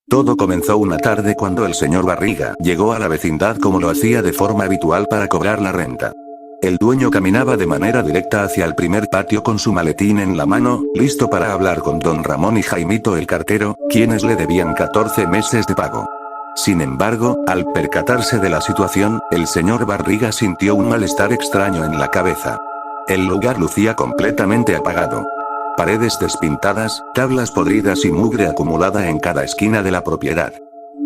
Todo comenzó una tarde cuando el señor Barriga llegó a la vecindad como lo hacía de forma habitual para cobrar la renta. El dueño caminaba de manera directa hacia el primer patio con su maletín en la mano, listo para hablar con don Ramón y Jaimito el cartero, quienes le debían 14 meses de pago. Sin embargo, al percatarse de la situación, el señor Barriga sintió un malestar extraño en la cabeza. El lugar lucía completamente apagado. Paredes despintadas, tablas podridas y mugre acumulada en cada esquina de la propiedad.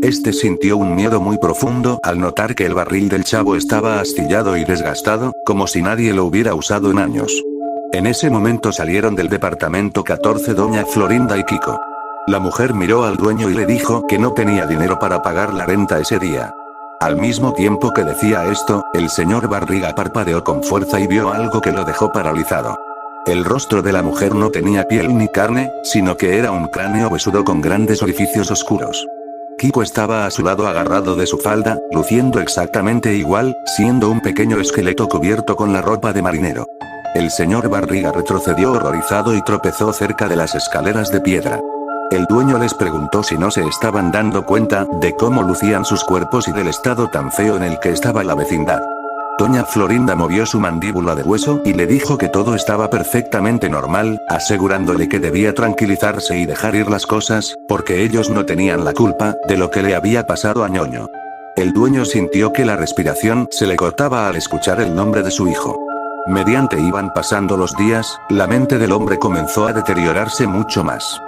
Este sintió un miedo muy profundo al notar que el barril del chavo estaba astillado y desgastado, como si nadie lo hubiera usado en años. En ese momento salieron del departamento 14 doña Florinda y Kiko. La mujer miró al dueño y le dijo que no tenía dinero para pagar la renta ese día. Al mismo tiempo que decía esto, el señor Barriga parpadeó con fuerza y vio algo que lo dejó paralizado. El rostro de la mujer no tenía piel ni carne, sino que era un cráneo huesudo con grandes orificios oscuros. Kiko estaba a su lado agarrado de su falda, luciendo exactamente igual, siendo un pequeño esqueleto cubierto con la ropa de marinero. El señor Barriga retrocedió horrorizado y tropezó cerca de las escaleras de piedra. El dueño les preguntó si no se estaban dando cuenta de cómo lucían sus cuerpos y del estado tan feo en el que estaba la vecindad. Doña Florinda movió su mandíbula de hueso y le dijo que todo estaba perfectamente normal, asegurándole que debía tranquilizarse y dejar ir las cosas, porque ellos no tenían la culpa de lo que le había pasado a Ñoño. El dueño sintió que la respiración se le cortaba al escuchar el nombre de su hijo. Mediante iban pasando los días, la mente del hombre comenzó a deteriorarse mucho más.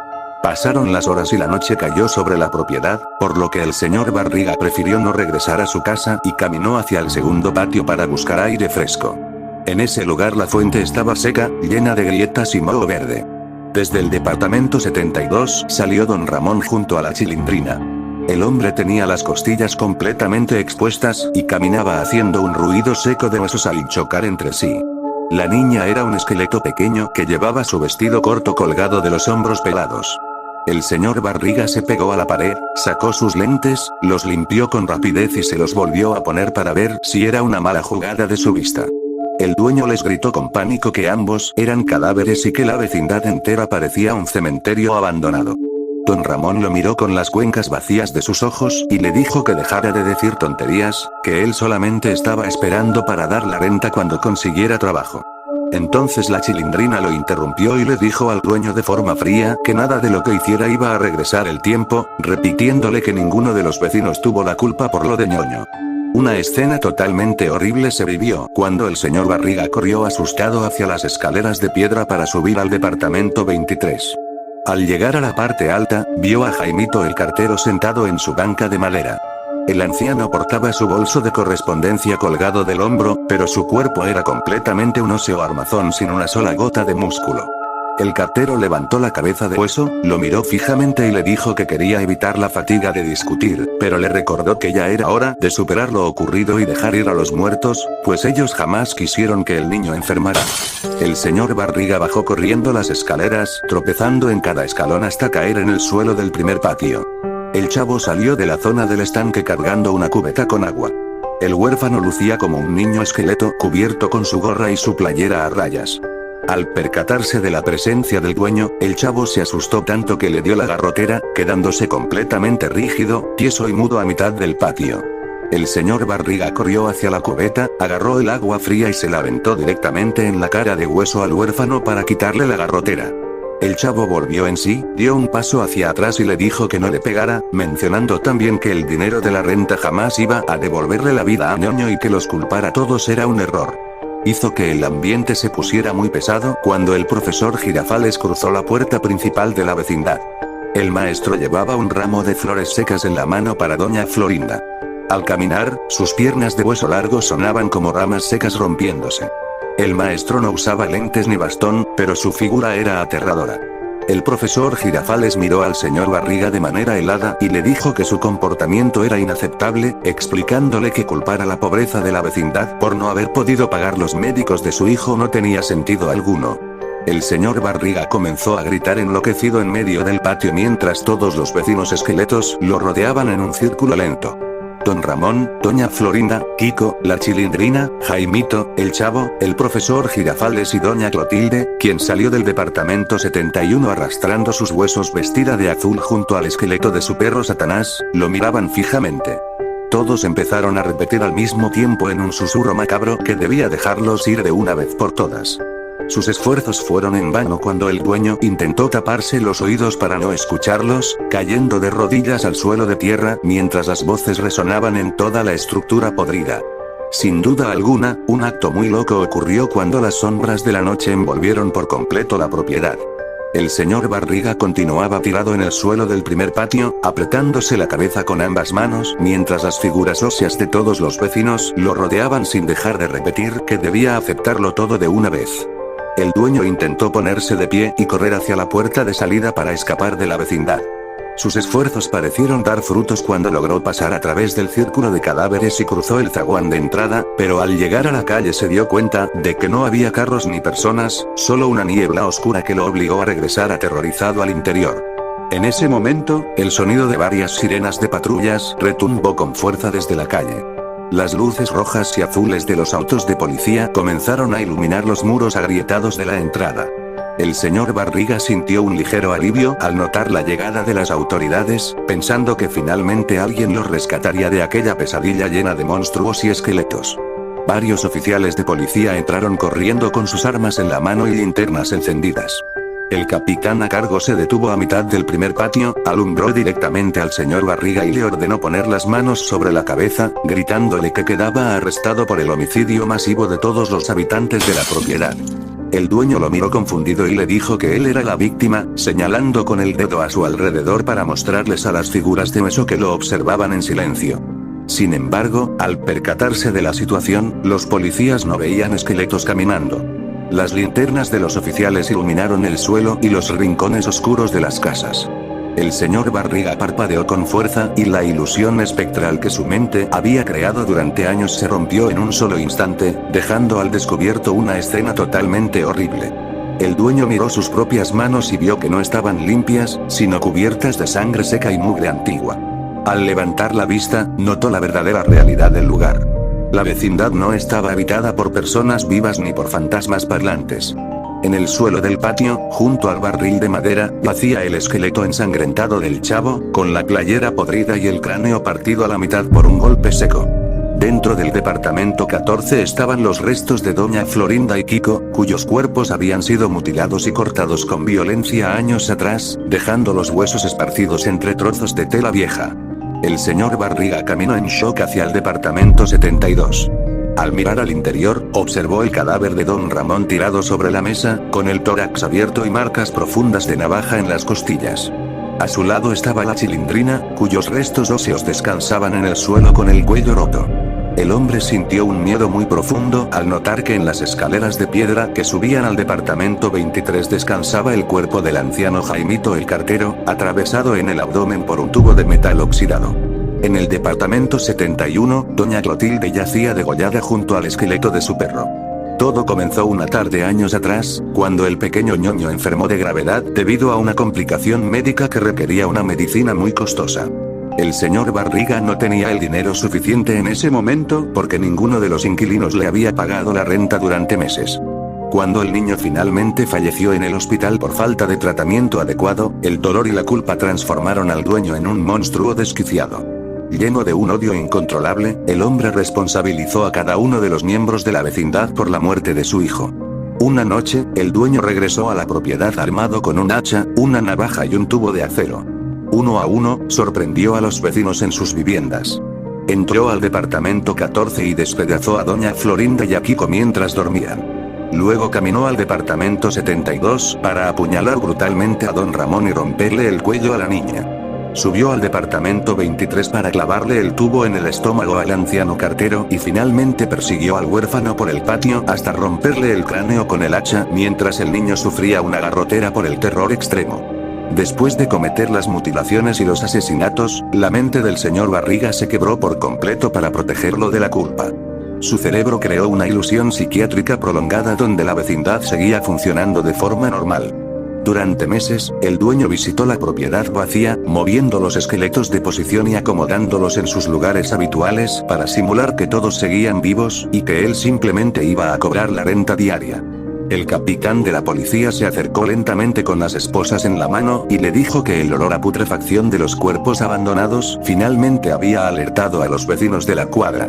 Pasaron las horas y la noche cayó sobre la propiedad, por lo que el señor Barriga prefirió no regresar a su casa y caminó hacia el segundo patio para buscar aire fresco. En ese lugar la fuente estaba seca, llena de grietas y moho verde. Desde el departamento 72 salió don Ramón junto a la chilindrina. El hombre tenía las costillas completamente expuestas y caminaba haciendo un ruido seco de huesos al chocar entre sí. La niña era un esqueleto pequeño que llevaba su vestido corto colgado de los hombros pelados. El señor Barriga se pegó a la pared, sacó sus lentes, los limpió con rapidez y se los volvió a poner para ver si era una mala jugada de su vista. El dueño les gritó con pánico que ambos eran cadáveres y que la vecindad entera parecía un cementerio abandonado. Don Ramón lo miró con las cuencas vacías de sus ojos y le dijo que dejara de decir tonterías, que él solamente estaba esperando para dar la renta cuando consiguiera trabajo. Entonces la chilindrina lo interrumpió y le dijo al dueño de forma fría que nada de lo que hiciera iba a regresar el tiempo, repitiéndole que ninguno de los vecinos tuvo la culpa por lo de Ñoño. Una escena totalmente horrible se vivió cuando el señor Barriga corrió asustado hacia las escaleras de piedra para subir al departamento 23. Al llegar a la parte alta, vio a Jaimito el cartero sentado en su banca de madera. El anciano portaba su bolso de correspondencia colgado del hombro, pero su cuerpo era completamente un óseo armazón sin una sola gota de músculo. El cartero levantó la cabeza de hueso, lo miró fijamente y le dijo que quería evitar la fatiga de discutir, pero le recordó que ya era hora de superar lo ocurrido y dejar ir a los muertos, pues ellos jamás quisieron que el niño enfermara. El señor Barriga bajó corriendo las escaleras, tropezando en cada escalón hasta caer en el suelo del primer patio. El chavo salió de la zona del estanque cargando una cubeta con agua. El huérfano lucía como un niño esqueleto cubierto con su gorra y su playera a rayas. Al percatarse de la presencia del dueño, el chavo se asustó tanto que le dio la garrotera, quedándose completamente rígido, tieso y mudo a mitad del patio. El señor Barriga corrió hacia la cubeta, agarró el agua fría y se la aventó directamente en la cara de hueso al huérfano para quitarle la garrotera. El chavo volvió en sí, dio un paso hacia atrás y le dijo que no le pegara, mencionando también que el dinero de la renta jamás iba a devolverle la vida a Ñoño y que los culpar a todos era un error. Hizo que el ambiente se pusiera muy pesado cuando el profesor Girafales cruzó la puerta principal de la vecindad. El maestro llevaba un ramo de flores secas en la mano para doña Florinda. Al caminar, sus piernas de hueso largo sonaban como ramas secas rompiéndose. El maestro no usaba lentes ni bastón, pero su figura era aterradora. El profesor Girafales miró al señor Barriga de manera helada y le dijo que su comportamiento era inaceptable, explicándole que culpar a la pobreza de la vecindad por no haber podido pagar los médicos de su hijo no tenía sentido alguno. El señor Barriga comenzó a gritar enloquecido en medio del patio mientras todos los vecinos esqueletos lo rodeaban en un círculo lento. Don Ramón, Doña Florinda, Kiko, la Chilindrina, Jaimito, el Chavo, el profesor Girafales y Doña Clotilde, quien salió del departamento 71 arrastrando sus huesos vestida de azul junto al esqueleto de su perro Satanás, lo miraban fijamente. Todos empezaron a repetir al mismo tiempo en un susurro macabro que debía dejarlos ir de una vez por todas. Sus esfuerzos fueron en vano cuando el dueño intentó taparse los oídos para no escucharlos, cayendo de rodillas al suelo de tierra mientras las voces resonaban en toda la estructura podrida. Sin duda alguna, un acto muy loco ocurrió cuando las sombras de la noche envolvieron por completo la propiedad. El señor Barriga continuaba tirado en el suelo del primer patio, apretándose la cabeza con ambas manos, mientras las figuras óseas de todos los vecinos lo rodeaban sin dejar de repetir que debía aceptarlo todo de una vez. El dueño intentó ponerse de pie y correr hacia la puerta de salida para escapar de la vecindad. Sus esfuerzos parecieron dar frutos cuando logró pasar a través del círculo de cadáveres y cruzó el zaguán de entrada, pero al llegar a la calle se dio cuenta de que no había carros ni personas, solo una niebla oscura que lo obligó a regresar aterrorizado al interior. En ese momento, el sonido de varias sirenas de patrullas retumbó con fuerza desde la calle. Las luces rojas y azules de los autos de policía comenzaron a iluminar los muros agrietados de la entrada. El señor Barriga sintió un ligero alivio al notar la llegada de las autoridades, pensando que finalmente alguien los rescataría de aquella pesadilla llena de monstruos y esqueletos. Varios oficiales de policía entraron corriendo con sus armas en la mano y linternas encendidas. El capitán a cargo se detuvo a mitad del primer patio, alumbró directamente al señor Barriga y le ordenó poner las manos sobre la cabeza, gritándole que quedaba arrestado por el homicidio masivo de todos los habitantes de la propiedad. El dueño lo miró confundido y le dijo que él era la víctima, señalando con el dedo a su alrededor para mostrarles a las figuras de hueso que lo observaban en silencio. Sin embargo, al percatarse de la situación, los policías no veían esqueletos caminando. Las linternas de los oficiales iluminaron el suelo y los rincones oscuros de las casas. El señor Barriga parpadeó con fuerza y la ilusión espectral que su mente había creado durante años se rompió en un solo instante, dejando al descubierto una escena totalmente horrible. El dueño miró sus propias manos y vio que no estaban limpias, sino cubiertas de sangre seca y mugre antigua. Al levantar la vista, notó la verdadera realidad del lugar. La vecindad no estaba habitada por personas vivas ni por fantasmas parlantes. En el suelo del patio, junto al barril de madera, yacía el esqueleto ensangrentado del Chavo, con la playera podrida y el cráneo partido a la mitad por un golpe seco. Dentro del departamento 14 estaban los restos de Doña Florinda y Kiko, cuyos cuerpos habían sido mutilados y cortados con violencia años atrás, dejando los huesos esparcidos entre trozos de tela vieja. El señor Barriga caminó en shock hacia el departamento 72. Al mirar al interior, observó el cadáver de don Ramón tirado sobre la mesa, con el tórax abierto y marcas profundas de navaja en las costillas. A su lado estaba la Chilindrina, cuyos restos óseos descansaban en el suelo con el cuello roto. El hombre sintió un miedo muy profundo al notar que en las escaleras de piedra que subían al departamento 23 descansaba el cuerpo del anciano Jaimito el cartero, atravesado en el abdomen por un tubo de metal oxidado. En el departamento 71, doña Clotilde yacía degollada junto al esqueleto de su perro. Todo comenzó una tarde años atrás, cuando el pequeño ñoño enfermó de gravedad debido a una complicación médica que requería una medicina muy costosa. El señor Barriga no tenía el dinero suficiente en ese momento porque ninguno de los inquilinos le había pagado la renta durante meses. Cuando el niño finalmente falleció en el hospital por falta de tratamiento adecuado, el dolor y la culpa transformaron al dueño en un monstruo desquiciado. Lleno de un odio incontrolable, el hombre responsabilizó a cada uno de los miembros de la vecindad por la muerte de su hijo. Una noche, el dueño regresó a la propiedad armado con un hacha, una navaja y un tubo de acero. Uno a uno, sorprendió a los vecinos en sus viviendas. Entró al departamento 14 y despedazó a doña Florinda y a Kiko mientras dormían. Luego caminó al departamento 72 para apuñalar brutalmente a don Ramón y romperle el cuello a la niña. Subió al departamento 23 para clavarle el tubo en el estómago al anciano cartero y finalmente persiguió al huérfano por el patio hasta romperle el cráneo con el hacha mientras el niño sufría una garrotera por el terror extremo. Después de cometer las mutilaciones y los asesinatos, la mente del señor Barriga se quebró por completo para protegerlo de la culpa. Su cerebro creó una ilusión psiquiátrica prolongada donde la vecindad seguía funcionando de forma normal. Durante meses, el dueño visitó la propiedad vacía, moviendo los esqueletos de posición y acomodándolos en sus lugares habituales para simular que todos seguían vivos, y que él simplemente iba a cobrar la renta diaria. El capitán de la policía se acercó lentamente con las esposas en la mano y le dijo que el olor a putrefacción de los cuerpos abandonados finalmente había alertado a los vecinos de la cuadra.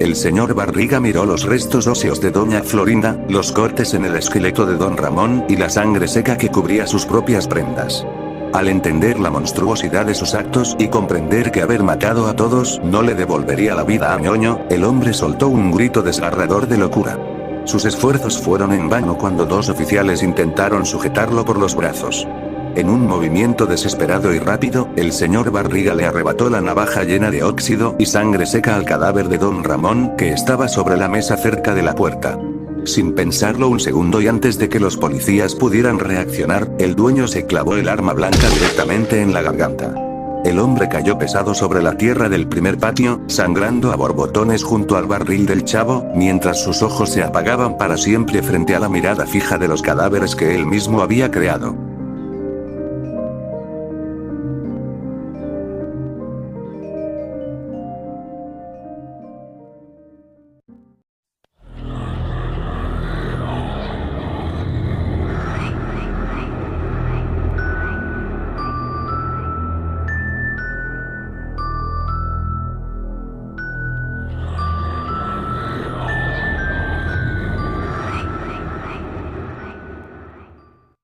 El señor Barriga miró los restos óseos de doña Florinda, los cortes en el esqueleto de don Ramón y la sangre seca que cubría sus propias prendas. Al entender la monstruosidad de sus actos y comprender que haber matado a todos no le devolvería la vida a Ñoño, el hombre soltó un grito desgarrador de locura. Sus esfuerzos fueron en vano cuando dos oficiales intentaron sujetarlo por los brazos. En un movimiento desesperado y rápido, el señor Barriga le arrebató la navaja llena de óxido y sangre seca al cadáver de don Ramón, que estaba sobre la mesa cerca de la puerta. Sin pensarlo un segundo y antes de que los policías pudieran reaccionar, el dueño se clavó el arma blanca directamente en la garganta. El hombre cayó pesado sobre la tierra del primer patio, sangrando a borbotones junto al barril del chavo, mientras sus ojos se apagaban para siempre frente a la mirada fija de los cadáveres que él mismo había creado.